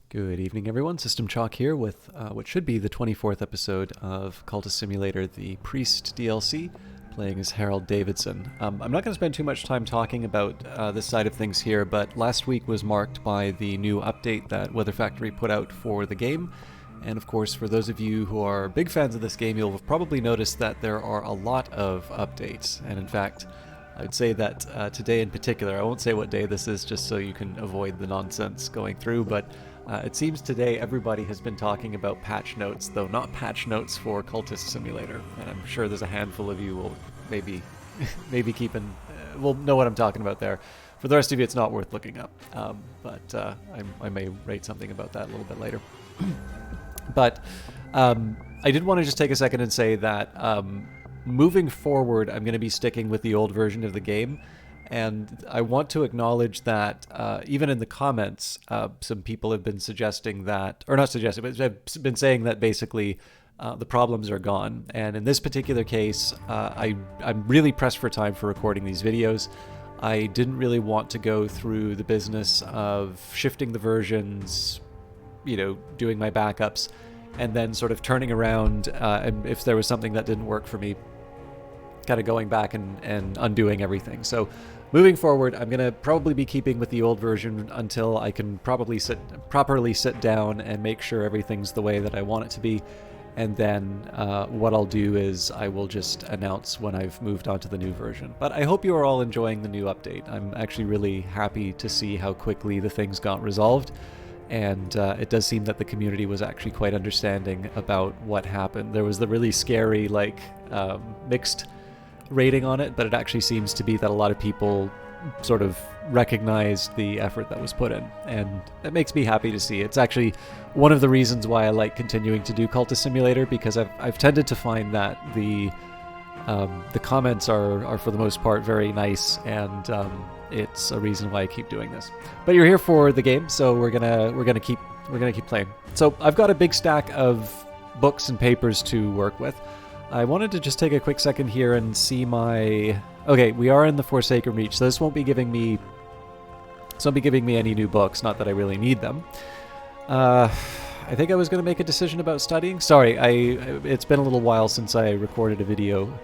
Good evening, everyone. System Chalk here with what should be the 24th episode of Cultist Simulator, the Priest DLC, playing as Harold Davidson. I'm not going to spend too much time talking about this side of things here, but last week was marked by the new update that Weather Factory put out for the game. And of course, for those of you who are big fans of this game, you'll have probably noticed that there are a lot of updates. And in fact, I would say that today in particular, I won't say what day this is just so you can avoid the nonsense going through, but it seems today everybody has been talking about patch notes, though not patch notes for Cultist Simulator. And I'm sure there's a handful of you will maybe will know what I'm talking about there. For the rest of you, it's not worth looking up. But I may rate something about that a little bit later. But I did want to just take a second and say that moving forward, I'm going to be sticking with the old version of the game. And I want to acknowledge that even in the comments, some people have been suggesting that, or not suggesting, but have been saying that basically the problems are gone. And in this particular case, I'm really pressed for time for recording these videos. I didn't really want to go through the business of shifting the versions, doing my backups, and then sort of turning around, and if there was something that didn't work for me, kind of going back and undoing everything. So moving forward, I'm going to probably be keeping with the old version until I can properly sit down and make sure everything's the way that I want it to be. And then what I'll do is I will just announce when I've moved on to the new version. But I hope you are all enjoying the new update. I'm actually really happy to see how quickly the things got resolved. And it does seem that the community was actually quite understanding about what happened. There was the really scary, mixed rating on it, but it actually seems to be that a lot of people sort of recognized the effort that was put in, and it makes me happy to see. It's actually one of the reasons why I like continuing to do Cultist Simulator, because I've tended to find that the comments are for the most part very nice, and it's a reason why I keep doing this. But you're here for the game, so we're gonna keep playing. So I've got a big stack of books and papers to work with. I wanted to just take a quick second here and see my... Okay, we are in the Forsaken Reach, so this won't be giving me any new books, not that I really need them. I think I was going to make a decision about studying. Sorry, it's been a little while since I recorded a video.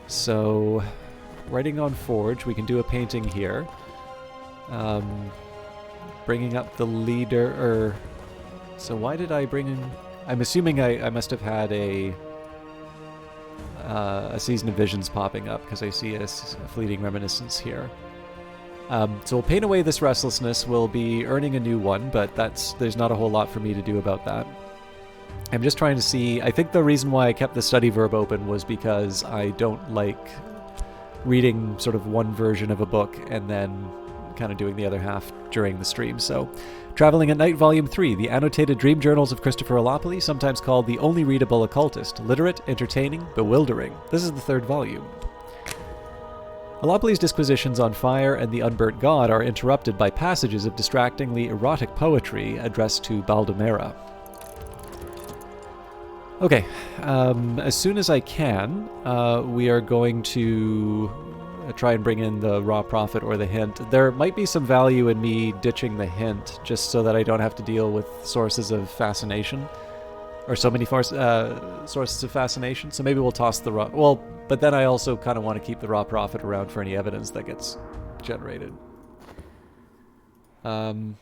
So, writing on Forge, we can do a painting here. Bringing up the leader, so why did I bring in... I'm assuming I must have had a Season of Visions popping up, because I see a fleeting reminiscence here. So we'll paint away this restlessness. We'll be earning a new one, but there's not a whole lot for me to do about that. I'm just trying to see... I think the reason why I kept the study verb open was because I don't like reading sort of one version of a book and then kind of doing the other half during the stream. So, Traveling at Night, Volume 3, The Annotated Dream Journals of Christopher Alopoli, sometimes called the only readable occultist, literate, entertaining, bewildering. This is the third volume. Alopoli's disquisitions on fire and the unburnt god are interrupted by passages of distractingly erotic poetry addressed to Baldomera. Okay, as soon as I can, we are going to try and bring in the raw prophet or the hint. There might be some value in me ditching the hint, just so that I don't have to deal with sources of fascination, or so many sources of fascination. So maybe we'll toss the raw... Well, but then I also kind of want to keep the raw prophet around for any evidence that gets generated. I'll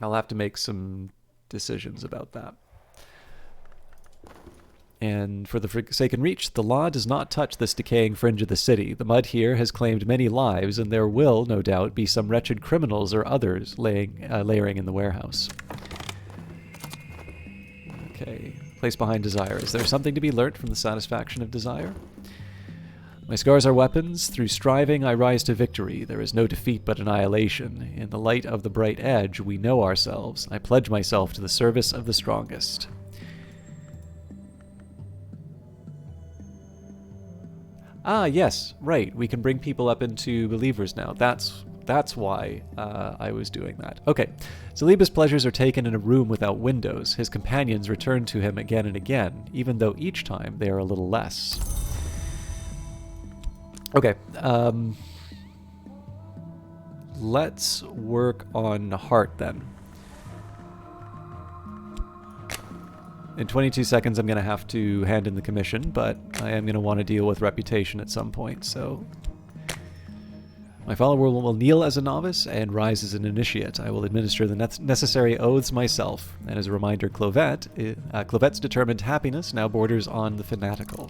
have to make some decisions about that. And for the Forsaken Reach, the law does not touch this decaying fringe of the city. The mud here has claimed many lives, and there will, no doubt, be some wretched criminals or others layering in the warehouse. Okay, place behind desire. Is there something to be learnt from the satisfaction of desire? My scars are weapons. Through striving, I rise to victory. There is no defeat but annihilation. In the light of the bright edge, we know ourselves. I pledge myself to the service of the strongest. Ah, yes, right. We can bring people up into believers now. That's why I was doing that. Okay, Zaliba's pleasures are taken in a room without windows. His companions return to him again and again, even though each time they are a little less. let's work on heart then. In 22 seconds, I'm going to have to hand in the commission, but I am going to want to deal with reputation at some point, so... My follower will kneel as a novice and rise as an initiate. I will administer the necessary oaths myself. And as a reminder, Clovette's determined happiness now borders on the fanatical.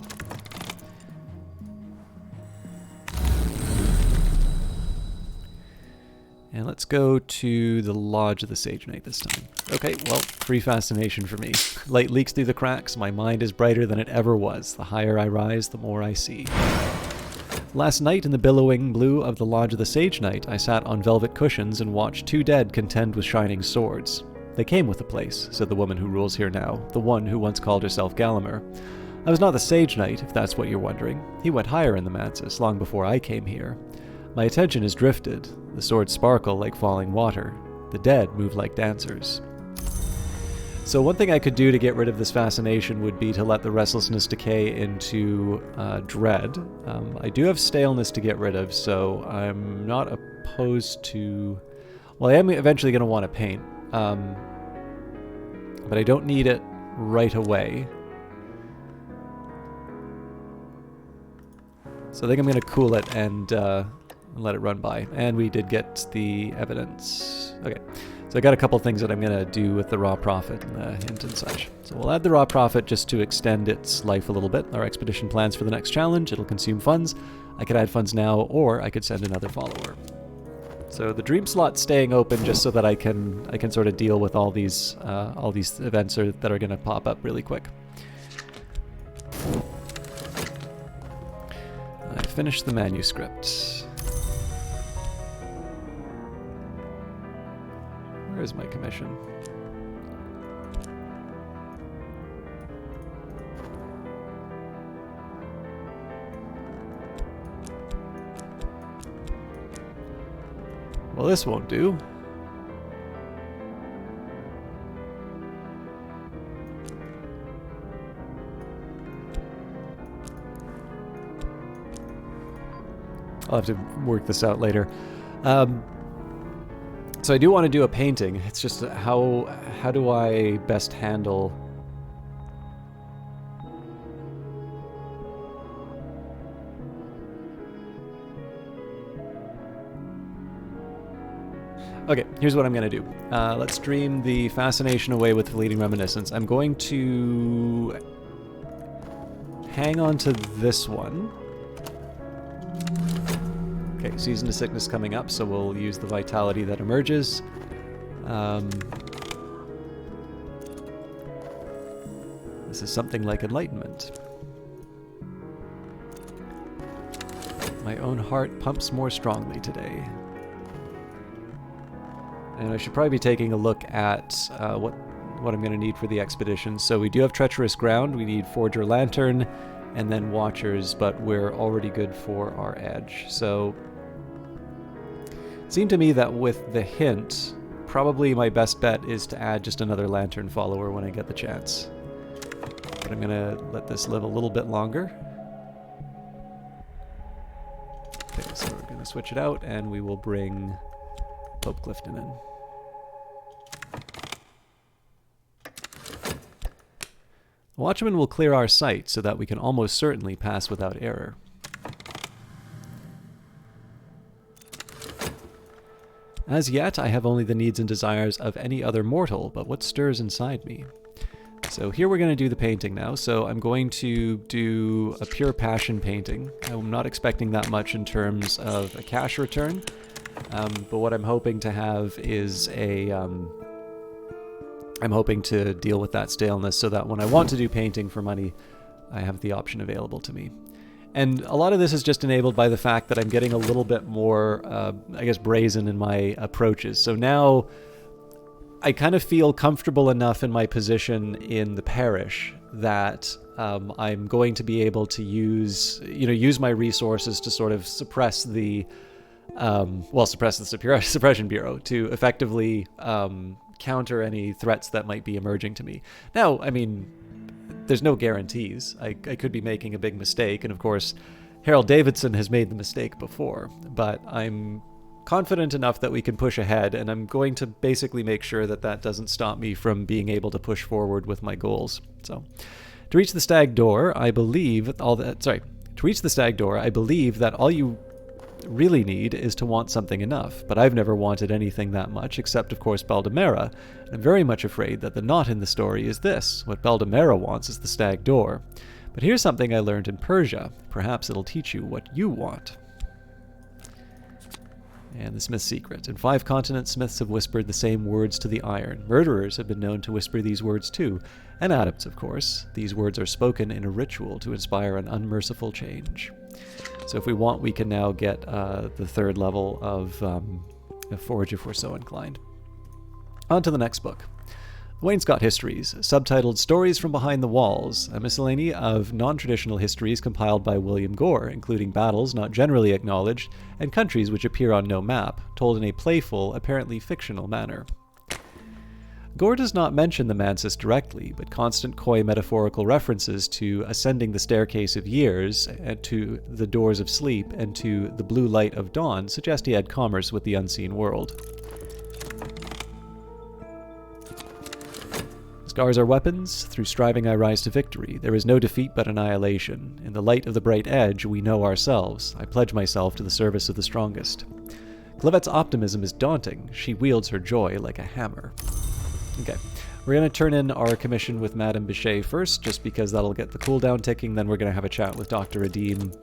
And let's go to the Lodge of the Sage Knight this time. Okay, well, free fascination for me. Light leaks through the cracks. My mind is brighter than it ever was. The higher I rise, the more I see. Last night in the billowing blue of the Lodge of the Sage Knight, I sat on velvet cushions and watched two dead contend with shining swords. They came with the place, said the woman who rules here now, the one who once called herself Gallagher. I was not the Sage Knight, if that's what you're wondering. He went higher in the Mansis, long before I came here. My attention has drifted. The swords sparkle like falling water. The dead move like dancers. So one thing I could do to get rid of this fascination would be to let the restlessness decay into dread. I do have staleness to get rid of, so I'm not opposed to... Well, I am eventually going to want to paint, but I don't need it right away. So I think I'm going to cool it and let it run by. And we did get the evidence. Okay. So I got a couple things that I'm going to do with the raw profit and the hint and such. So we'll add the raw profit just to extend its life a little bit. Our expedition plans for the next challenge. It'll consume funds. I could add funds now, or I could send another follower. So the dream slot's staying open just so that I can sort of deal with all these events that are going to pop up really quick. I finished the manuscript. Where is my commission? Well, this won't do. I'll have to work this out later. So I do want to do a painting. It's just how do I best handle... Okay, here's what I'm going to do. Let's dream the fascination away with fleeting reminiscence. I'm going to hang on to this one. Okay, season of sickness coming up, so we'll use the vitality that emerges. This is something like enlightenment. My own heart pumps more strongly today. And I should probably be taking a look at what I'm going to need for the expedition. So we do have treacherous ground, we need forger lantern, and then watchers, but we're already good for our edge. So it seemed to me that with the hint, probably my best bet is to add just another lantern follower when I get the chance. But I'm going to let this live a little bit longer. Okay, so we're going to switch it out, and we will bring Pope Clifton in. The Watchman will clear our sight so that we can almost certainly pass without error. As yet, I have only the needs and desires of any other mortal, but what stirs inside me? So here we're going to do the painting now. So I'm going to do a pure passion painting. I'm not expecting that much in terms of a cash return, but what I'm hoping to have is I'm hoping to deal with that staleness so that when I want to do painting for money, I have the option available to me. And a lot of this is just enabled by the fact that I'm getting a little bit more, I guess, brazen in my approaches. So now I kind of feel comfortable enough in my position in the parish that I'm going to be able to use my resources to sort of suppress the, suppress the Suppression Bureau to effectively counter any threats that might be emerging to me. Now, I mean, there's no guarantees. I could be making a big mistake, and of course, Harold Davidson has made the mistake before, but I'm confident enough that we can push ahead, and I'm going to basically make sure that that doesn't stop me from being able to push forward with my goals. So, to reach the stag door, I believe that all you really need is to want something enough, but I've never wanted anything that much, except of course Baldemera, and I'm very much afraid that the knot in the story is this. What Baldemera wants is the stag door. But here's something I learned in Persia. Perhaps it'll teach you what you want. And the Smith's secret. In 5 continents, Smiths have whispered the same words to the iron. Murderers have been known to whisper these words too, and adepts, of course. These words are spoken in a ritual to inspire an unmerciful change. So if we want, we can now get the 3rd level of Forge if we're so inclined. On to the next book. Wainscot Histories, subtitled Stories from Behind the Walls, a miscellany of non-traditional histories compiled by William Gore, including battles not generally acknowledged and countries which appear on no map, told in a playful, apparently fictional manner. Gore does not mention the Mansis directly, but constant coy metaphorical references to ascending the staircase of years, and to the doors of sleep, and to the blue light of dawn suggest he had commerce with the unseen world. Scars are weapons. Through striving I rise to victory. There is no defeat but annihilation. In the light of the bright edge, we know ourselves. I pledge myself to the service of the strongest. Clavette's optimism is daunting. She wields her joy like a hammer. Okay, we're going to turn in our commission with Madame Bichet first, just because that'll get the cooldown ticking. Then we're going to have a chat with Dr. Adim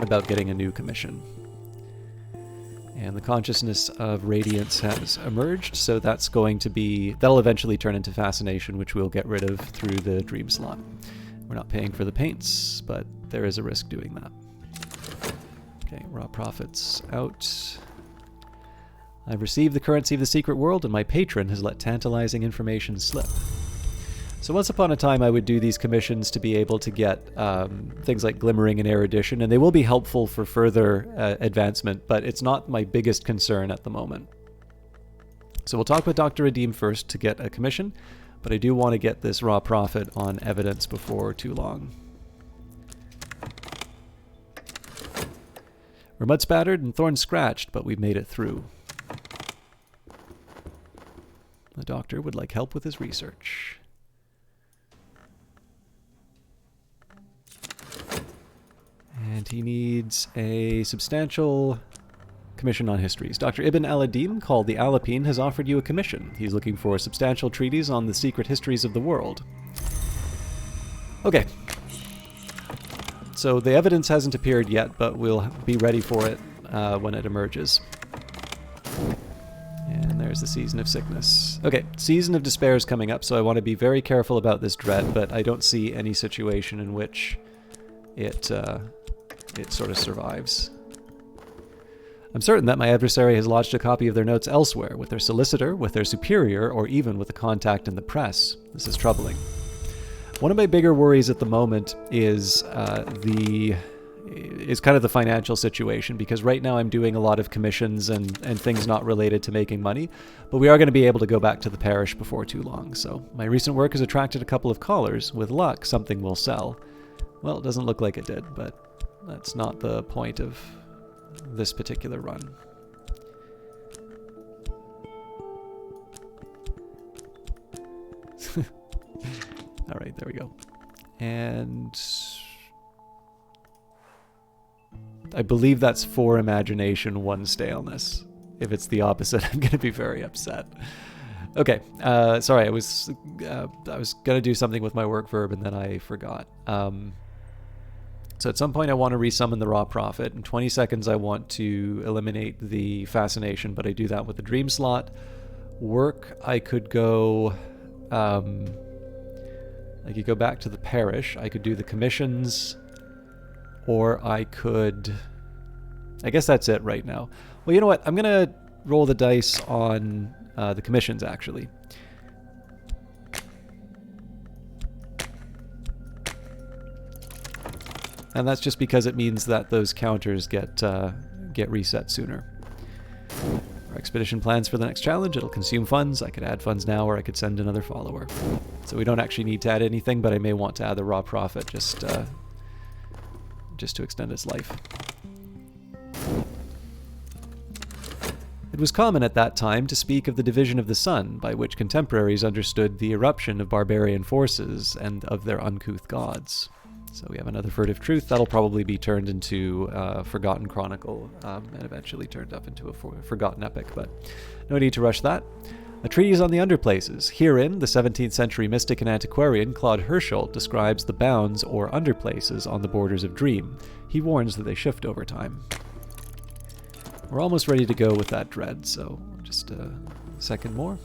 about getting a new commission. And the consciousness of radiance has emerged, so that's going to be... that'll eventually turn into fascination, which we'll get rid of through the dream slot. We're not paying for the paints, but there is a risk doing that. Okay, raw profits out. I've received the currency of the secret world, and my patron has let tantalizing information slip. So once upon a time, I would do these commissions to be able to get things like glimmering and erudition, and they will be helpful for further advancement, but it's not my biggest concern at the moment. So we'll talk with Dr. Adim first to get a commission, but I do want to get this raw profit on evidence before too long. We're mud spattered and thorn scratched, but we've made it through. The doctor would like help with his research. And he needs a substantial commission on histories. Dr. Ibn al-Adim, called the Alapine, has offered you a commission. He's looking for a substantial treatise on the secret histories of the world. Okay. So the evidence hasn't appeared yet, but we'll be ready for it when it emerges. And there's the Season of Sickness. Okay, Season of Despair is coming up, so I want to be very careful about this dread, but I don't see any situation in which it sort of survives. I'm certain that my adversary has lodged a copy of their notes elsewhere, with their solicitor, with their superior, or even with a contact in the press. This is troubling. One of my bigger worries at the moment is kind of the financial situation, because right now I'm doing a lot of commissions and things not related to making money, but we are going to be able to go back to the parish before too long. So my recent work has attracted a couple of callers. With luck, something will sell. Well, it doesn't look like it did, but that's not the point of this particular run. All right, there we go. And I believe that's 4 imagination, 1 staleness. If it's the opposite, I'm going to be very upset. Okay, sorry, I was going to do something with my work verb and then I forgot. So at some point I want to resummon the raw profit. In 20 seconds I want to eliminate the fascination, but I do that with the dream slot. Work, I could go back to the parish. I could do the commissions, or I could... I guess that's it right now. Well, you know what? I'm going to roll the dice on the commissions, actually. And that's just because it means that those counters get reset sooner. Our expedition plans for the next challenge. It'll consume funds. I could add funds now, or I could send another follower. So we don't actually need to add anything, but I may want to add the raw profit just to extend its life. It was common at that time to speak of the division of the sun, by which contemporaries understood the eruption of barbarian forces and of their uncouth gods. So we have another furtive truth that'll probably be turned into a forgotten chronicle and eventually turned up into a forgotten epic, but no need to rush that. A treatise on the underplaces. Herein, the 17th century mystic and antiquarian Claude Hirschelt describes the bounds or underplaces on the borders of dream. He warns that they shift over time. We're almost ready to go with that dread, so just a second more.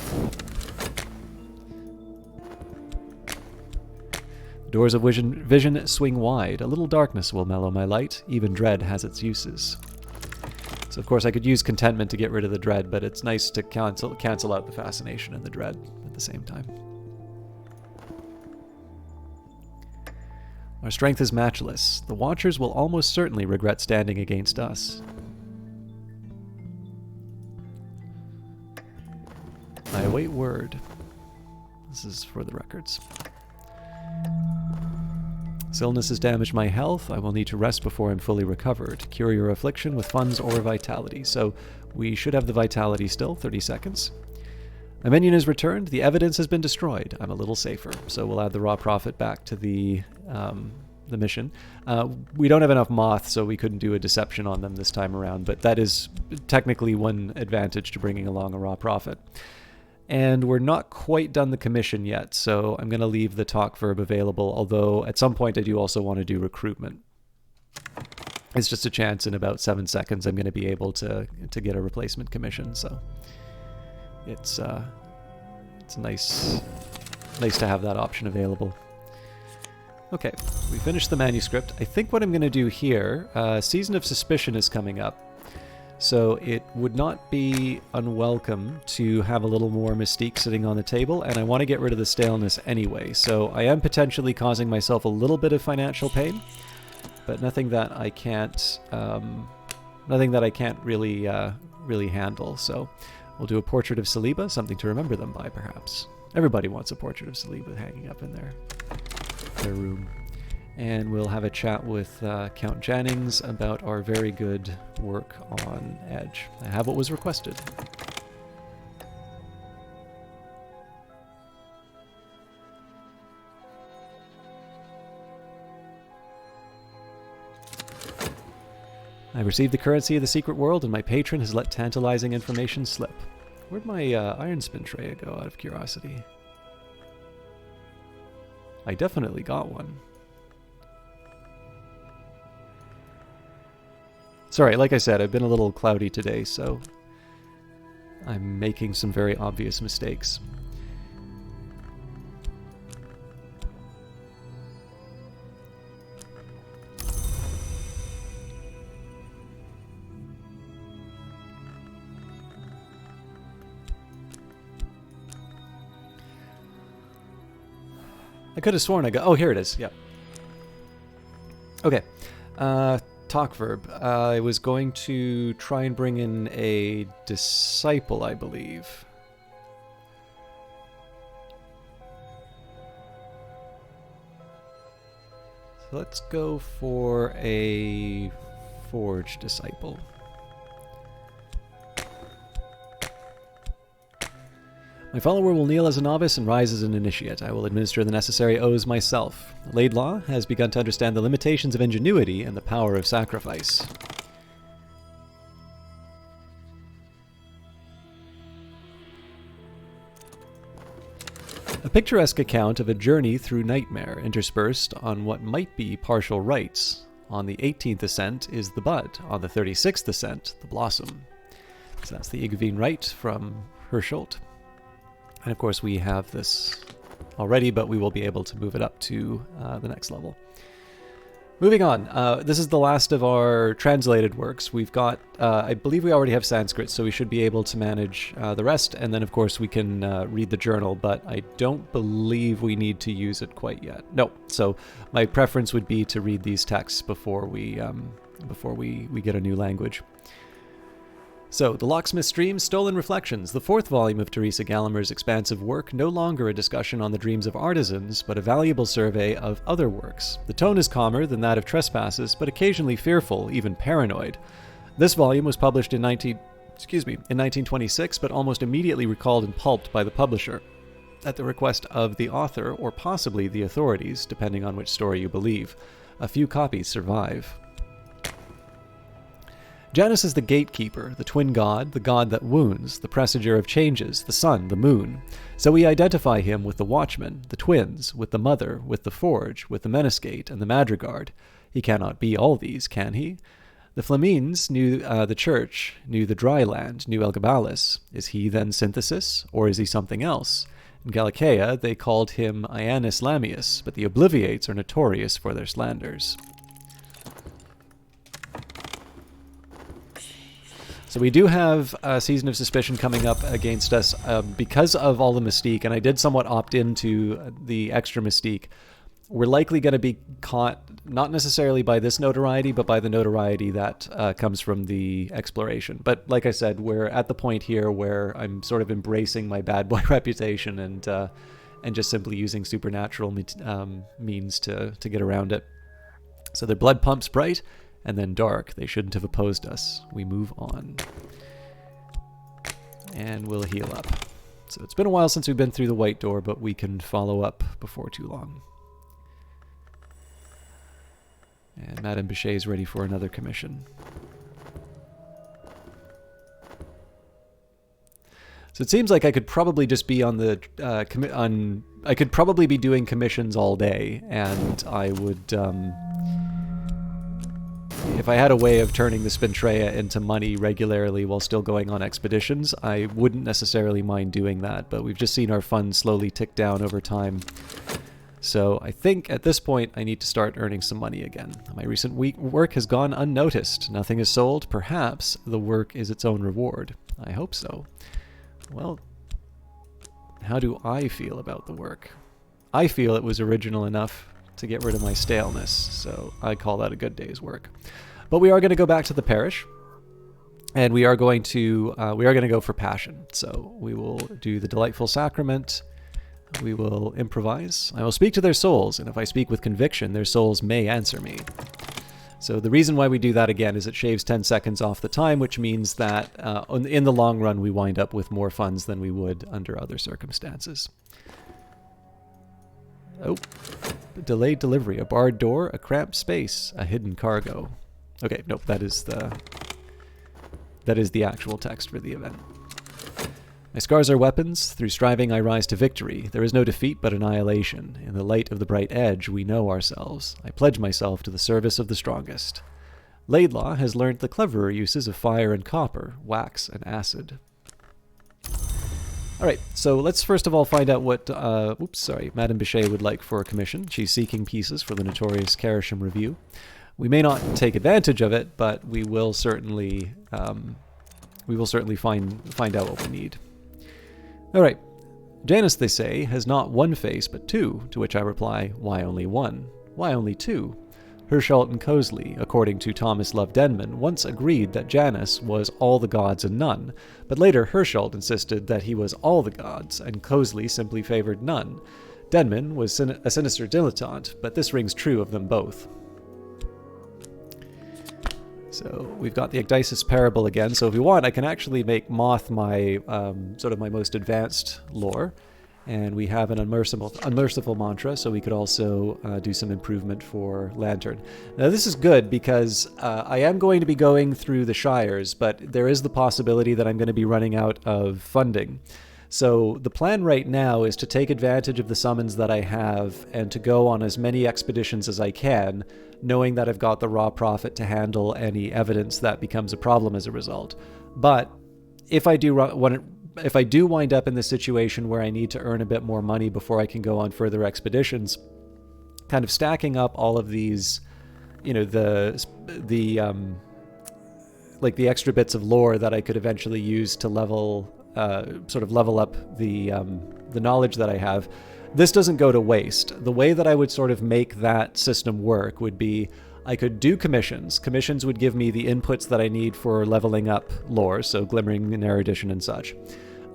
The doors of vision swing wide. A little darkness will mellow my light. Even dread has its uses. So of course I could use contentment to get rid of the dread, but it's nice to cancel out the fascination and the dread at the same time. Our strength is matchless. The Watchers will almost certainly regret standing against us. I await word. This is for the records. This illness has damaged my health. I will need to rest before I'm fully recovered. Cure your affliction with funds or vitality. So we should have the vitality still, 30 seconds. My minion is returned. The evidence has been destroyed. I'm a little safer. So we'll add the raw profit back to the mission. We don't have enough moth, so we couldn't do a deception on them this time around, but that is technically one advantage to bringing along a raw profit. And we're not quite done the commission yet, so I'm going to leave the talk verb available, although at some point I do also want to do recruitment. It's just a chance in about 7 seconds I'm going to be able to get a replacement commission, so it's nice to have that option available. Okay, we finished the manuscript. I think what I'm going to do here, Season of Suspicion is coming up. So it would not be unwelcome to have a little more mystique sitting on the table, and I want to get rid of the staleness anyway. So I am potentially causing myself a little bit of financial pain, but nothing that I can't, really handle. So we'll do a portrait of Saliba, something to remember them by, perhaps. Everybody wants a portrait of Saliba hanging up in their room. And we'll have a chat with Count Jannings about our very good work on Edge. I have what was requested. I received the currency of the secret world, and my patron has let tantalizing information slip. Where'd my iron spin tray go, out of curiosity? I definitely got one. Sorry, like I said, I've been a little cloudy today, so I'm making some very obvious mistakes. I could have sworn I got... Oh, here it is. Yeah. Okay. Talk verb. I was going to try and bring in a disciple, I believe. So let's go for a forge disciple. My follower will kneel as a novice and rise as an initiate. I will administer the necessary oaths myself. Laidlaw has begun to understand the limitations of ingenuity and the power of sacrifice. A picturesque account of a journey through nightmare, interspersed on what might be partial rites. On the 18th ascent is the bud. On the 36th ascent, the blossom. So that's the Igveen rite from Hirschelt. And of course we have this already, but we will be able to move it up to the next level. Moving on, this is the last of our translated works. We've got, I believe we already have Sanskrit, so we should be able to manage the rest, and then of course we can read the journal, but I don't believe we need to use it quite yet. No, so my preference would be to read these texts before we get a new language. So, The Locksmith's Dreams, Stolen Reflections, the fourth volume of Teresa Gallagher's expansive work, no longer a discussion on the dreams of artisans, but a valuable survey of other works. The tone is calmer than that of Trespasses, but occasionally fearful, even paranoid. This volume was published in in 1926, but almost immediately recalled and pulped by the publisher at the request of the author, or possibly the authorities, depending on which story you believe. A few copies survive. Janus is the gatekeeper, the twin god, the god that wounds, the presager of changes, the sun, the moon. So we identify him with the watchman, the twins, with the mother, with the forge, with the meniscate, and the madrigard. He cannot be all these, can he? The Flamines knew the church, knew the dry land, knew Elgabalus. Is he then synthesis, or is he something else? In Gallicaea, they called him Ianus Lamius, but the Obliviates are notorious for their slanders. So we do have a Season of Suspicion coming up against us because of all the mystique, and I did somewhat opt into the extra mystique. We're likely going to be caught, not necessarily by this notoriety, but by the notoriety that comes from the exploration. But like I said, we're at the point here where I'm sort of embracing my bad boy reputation and just simply using supernatural means to get around it. So their blood pumps bright, and then dark. They shouldn't have opposed us. We move on. And we'll heal up. So it's been a while since we've been through the white door, but we can follow up before too long. And Madame Bichet is ready for another commission. So it seems like I could probably just be on the I could probably be doing commissions all day, and I would if I had a way of turning the Spintrea into money regularly while still going on expeditions, I wouldn't necessarily mind doing that, but we've just seen our funds slowly tick down over time. So I think at this point I need to start earning some money again. My recent work has gone unnoticed. Nothing is sold. Perhaps the work is its own reward. I hope so. Well, how do I feel about the work? I feel it was original enough to get rid of my staleness, so I call that a good day's work. But we are going to go back to the parish, and we are going to go for passion. So we will do the delightful sacrament. We will improvise. I will speak to their souls, and if I speak with conviction, their souls may answer me. So the reason why we do that again is it shaves 10 seconds off the time, which means that in the long run we wind up with more funds than we would under other circumstances. Oh, delayed delivery, a barred door, a cramped space, a hidden cargo. Okay, nope, that is the actual text for the event. My scars are weapons. Through striving I rise to victory. There is no defeat but annihilation. In the light of the bright edge we know ourselves. I pledge myself to the service of the strongest. Laidlaw has learnt the cleverer uses of fire and copper, wax and acid. Alright, so let's first of all find out what Madame Bichet would like for a commission. She's seeking pieces for the notorious Carisham Review. We may not take advantage of it, but we will certainly find out what we need. Alright, Janus, they say, has not one face but two, to which I reply, why only one? Why only two? Herschelt and Coseley, according to Thomas Love Denman, once agreed that Janus was all the gods and none, but later Herschelt insisted that he was all the gods, and Coseley simply favored none. Denman was a sinister dilettante, but this rings true of them both. So we've got the Ecdysis Parable again, so if you want I can actually make Moth my sort of my most advanced lore, and we have an unmerciful mantra, so we could also do some improvement for Lantern. Now this is good because I am going to be going through the Shires, but there is the possibility that I'm going to be running out of funding. So the plan right now is to take advantage of the summons that I have and to go on as many expeditions as I can, knowing that I've got the raw profit to handle any evidence that becomes a problem as a result. But if I do wind up in the situation where I need to earn a bit more money before I can go on further expeditions, kind of stacking up all of these, you know, the extra bits of lore that I could eventually use to level up the knowledge that I have, this doesn't go to waste. The way that I would sort of make that system work would be I could do commissions. Commissions would give me the inputs that I need for leveling up lore, so glimmering and erudition and such.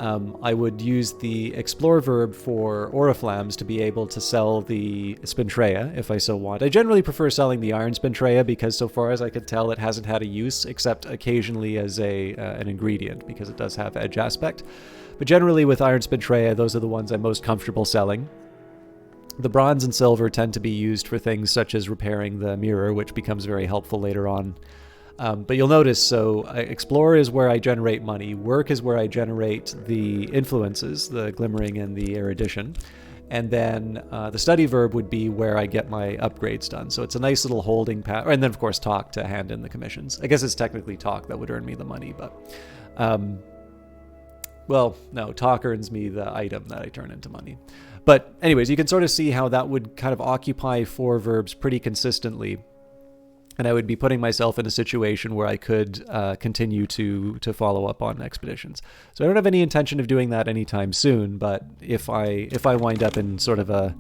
I would use the explore verb for oriflammes to be able to sell the Spintrea if I so want. I generally prefer selling the iron Spintrea because so far as I could tell it hasn't had a use except occasionally as an ingredient because it does have edge aspect. But generally with iron Spintrea, those are the ones I'm most comfortable selling. The bronze and silver tend to be used for things such as repairing the mirror, which becomes very helpful later on. But you'll notice, so explore is where I generate money, work is where I generate the influences, the glimmering and the erudition, and then the study verb would be where I get my upgrades done. So it's a nice little holding pattern, and then of course talk to hand in the commissions. I guess it's technically talk that would earn me the money, but well, no, talk earns me the item that I turn into money. But anyways, you can sort of see how that would kind of occupy 4 verbs pretty consistently. And I would be putting myself in a situation where I could continue to follow up on expeditions. So I don't have any intention of doing that anytime soon. But if I wind up in sort of a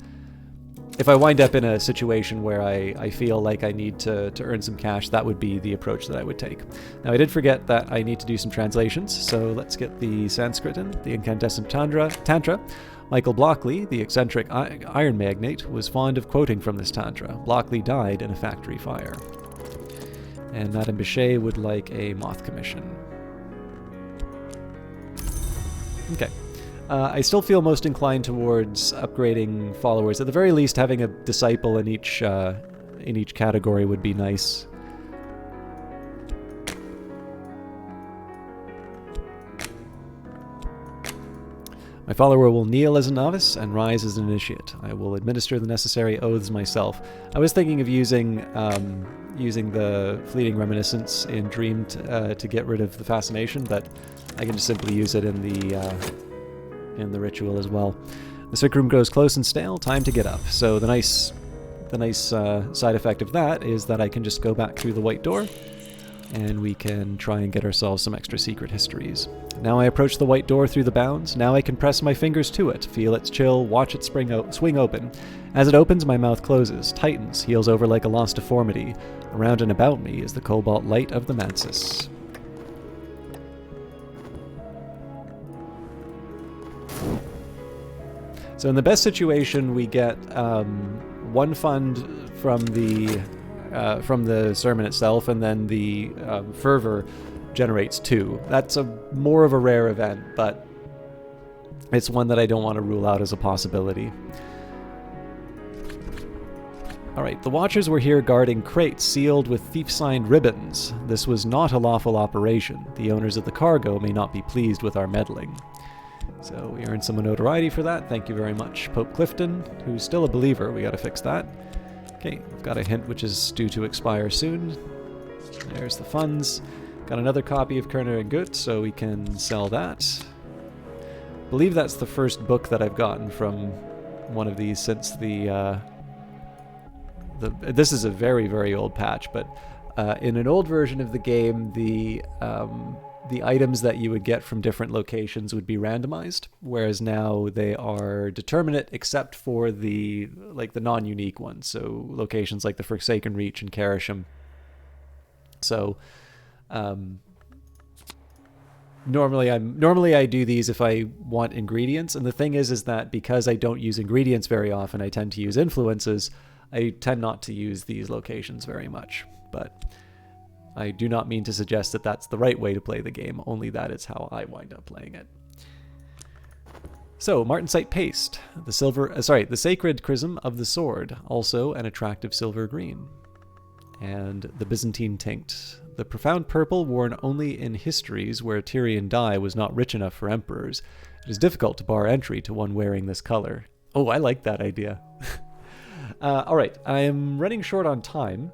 situation where I feel like I need to earn some cash, that would be the approach that I would take. Now I did forget that I need to do some translations. So let's get the Sanskrit in, the incandescent tantra. Michael Blockley, the eccentric iron magnate, was fond of quoting from this tantra. Blockley died in a factory fire. And Madame Bichet would like a moth commission. Okay. I still feel most inclined towards upgrading followers. At the very least, having a disciple in each category would be nice. My follower will kneel as a novice and rise as an initiate. I will administer the necessary oaths myself. I was thinking of using the fleeting reminiscence in Dream to get rid of the fascination, but I can just simply use it in the ritual as well. The sick room grows close and stale. Time to get up. So the nice side effect of that is that I can just go back through the white door, and we can try and get ourselves some extra secret histories. Now I approach the white door through the bounds. Now I can press my fingers to it, feel its chill, watch it swing open. As it opens, my mouth closes, tightens, heals over like a lost deformity. Around and about me is the cobalt light of the mantis. So in the best situation, we get 1 fund from the sermon itself, and then the fervor generates 2. That's more of a rare event, but it's one that I don't want to rule out as a possibility. Alright, the Watchers were here guarding crates sealed with thief-signed ribbons. This was not a lawful operation. The owners of the cargo may not be pleased with our meddling. So we earned some notoriety for that. Thank you very much, Pope Clifton, who's still a believer. We gotta fix that. Okay, I've got a hint which is due to expire soon. There's the funds. Got another copy of Kerner and Gut, so we can sell that. I believe that's the first book that I've gotten from one of these since this is a very, very old patch, but in an old version of the game, the items that you would get from different locations would be randomized, whereas now they are determinate except for the non-unique ones, so locations like the Forsaken Reach and Karasham. So normally I do these if I want ingredients, and the thing is that because I don't use ingredients very often, I tend to use influences. I tend not to use these locations very much, but I do not mean to suggest that that's the right way to play the game, only that is how I wind up playing it. So, Martensite Paste, the Sacred Chrism of the Sword, also an attractive silver green. And the Byzantine Tinct, the profound purple worn only in histories where Tyrian dye was not rich enough for emperors. It is difficult to bar entry to one wearing this color. Oh, I like that idea. Alright, I am running short on time,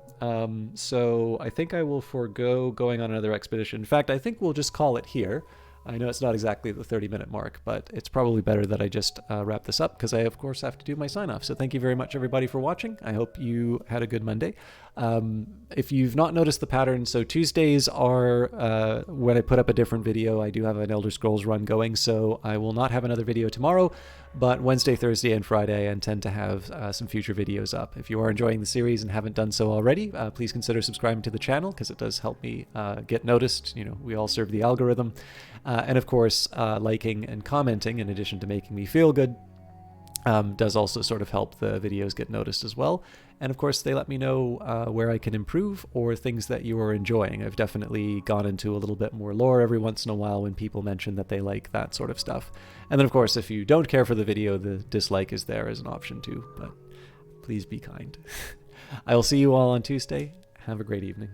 so I think I will forego going on another expedition. In fact, I think we'll just call it here. I know it's not exactly the 30-minute mark, but it's probably better that I just wrap this up, because I, of course, have to do my sign-off. So thank you very much, everybody, for watching. I hope you had a good Monday. If you've not noticed the pattern, so Tuesdays are when I put up a different video. I do have an Elder Scrolls run going, so I will not have another video tomorrow, but Wednesday, Thursday, and Friday I intend to have some future videos up. If you are enjoying the series and haven't done so already, please consider subscribing to the channel, because it does help me get noticed. You know, we all serve the algorithm. And of course, liking and commenting, in addition to making me feel good, does also sort of help the videos get noticed as well. And of course, they let me know where I can improve or things that you are enjoying. I've definitely gone into a little bit more lore every once in a while when people mention that they like that sort of stuff. And then of course, if you don't care for the video, the dislike is there as an option too, but please be kind. I will see you all on Tuesday. Have a great evening.